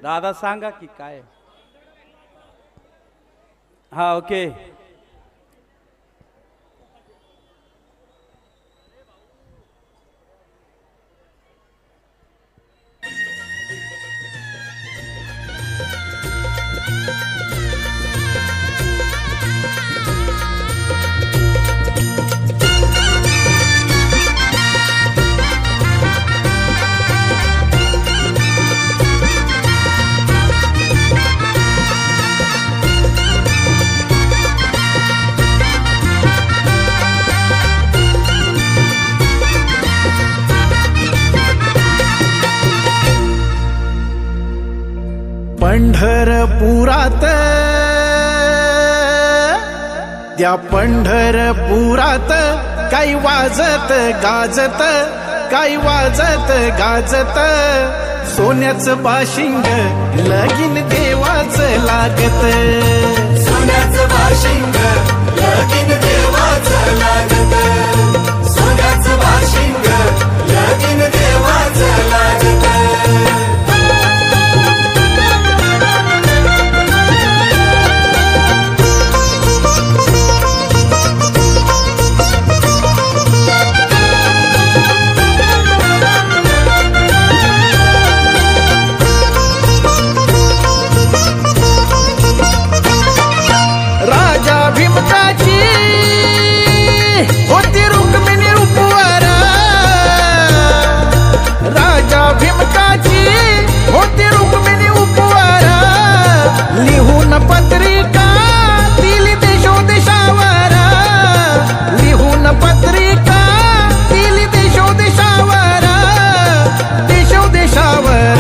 दादा सांगा की काय. हा ओके. पंढरपुरात त्या पंढरपुरात काही वाजत गाजत, काही वाजत गाजत, सोन्याचं बाशिंग लगीन देवाचं लागत. सोन्याचं बाशिंग लगीन देवाचं लागत. सोन्याचं बाशिंग लगीन देवाचं लागत. पत्रिका दिली देशोदेशावर, लिहून पत्रिका दिली देशोदेशावर, देशोदेशावर.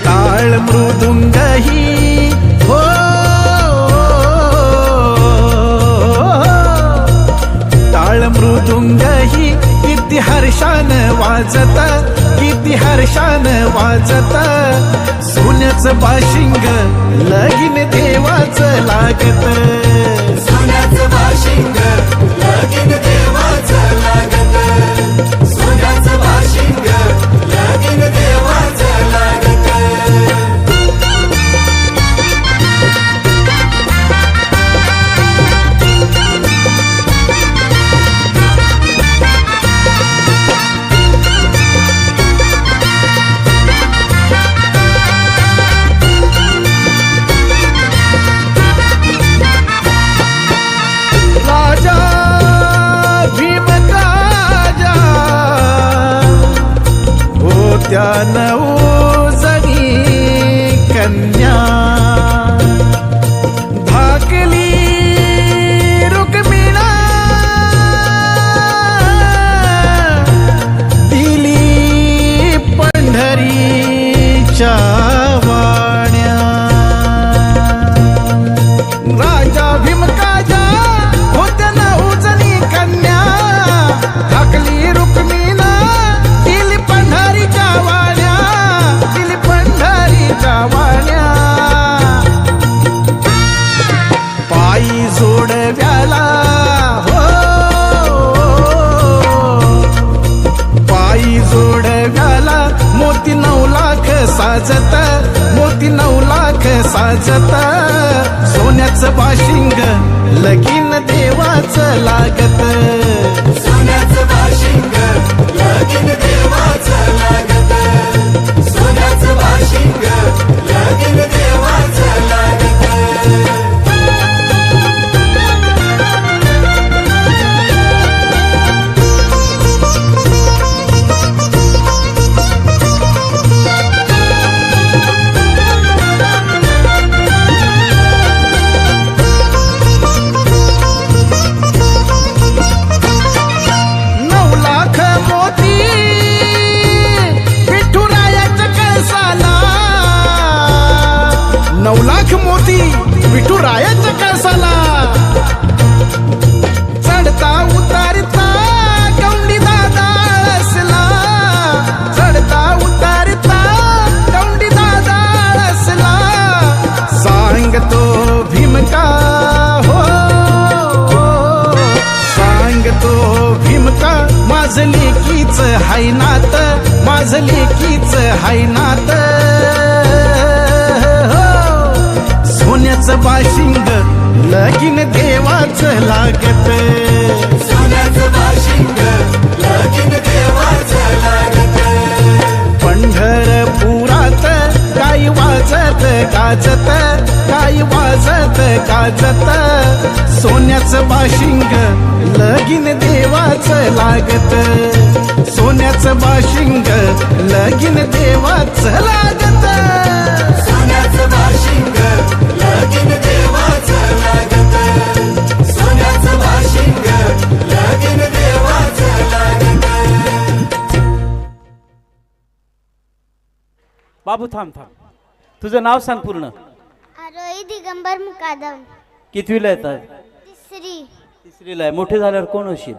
टाळ मृदुंगही हो, टाळ मृदुंगही किती हर्षान वाजत, किती हर्षान वाजत, सोन्याचं बाशिंग लगीन देवाचं लागत. सोन्याचं बाशिंग लगीन देवाचं लागत. सोन्याचं बाशिंग लगीन देवाचं लागत. त्या नवजणी कन्या धाकली रुक्मिणा दिली पंढरीच्या वाण्या. राजा भीमकाजा होत्या नवजणी कन्या, धाकली रुक्मिणा दिली पंढरीच्या वाण्या, दिली पंढरीच्या वाण्या. पायी जोडव्याला हो, पायी जोडव्याला मोती 9 लाख साजत, मोती 9 लाख साजत, सोन्याचं बाशिंग लगीन देवाचं लागत. सोन्याचं बाशिंग लगीन देवाचं लागत. सोन्याचं बाशिंग लगीन देवाचं लागत. विठुरायाच्या कळसाला चढता उतारता गवंडी दादा असला, चढता उतारता गवंडी दादा असला. सांगतो भीमका हो, सांगतो भीमका माझं लेकीच हाय नात, माझ लेकीच हाय नात हो. सोन्याचं बाशिंग लगीन देवाचं लागत सोन्याचं बाशिंग लगीन देवाचं लागत पंढरपुरात काय वाजत गाजत काय वाजत गाजत सोन्याचं बाशिंग लगीन देवाचं लागत सोन्याचं बाशिंग लगीन देवाचं लागत सोन्याचं बाशिंग लगीन देवाचं लागत सोन्याचं बाशिंग लगीन देवाचं लागत बाबू थांब थांब, तुझं नाव सांग पूर्ण. आरोही दिगंबर मुकादम कितवीला येतात? तिसरी तिसरीला आहे. मोठे झाल्यावर कोण होशील?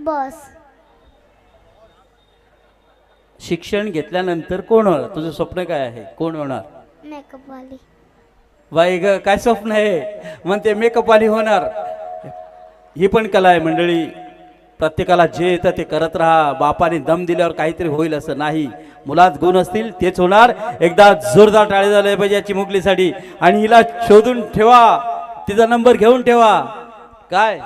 बॉस शिक्षण घेतल्यानंतर कोण होणार? तुझं स्वप्न काय आहे? कोण होणार? मेकअप वाली बाई ग, काय स्वप्न आहे? म्हणते मेकअप वाली होणार. ही पण कला आहे मंडळी. प्रत्येकाला जे येतं ते करत राहा. बापाने दम दिल्यावर काहीतरी होईल असं नाही. मुलात गुण असतील तेच होणार. एकदा जोरदार टाळी झाले पाहिजे याची मुगलीसाठी. आणि हिला शोधून ठेवा, तिचा नंबर घेऊन ठेवा. काय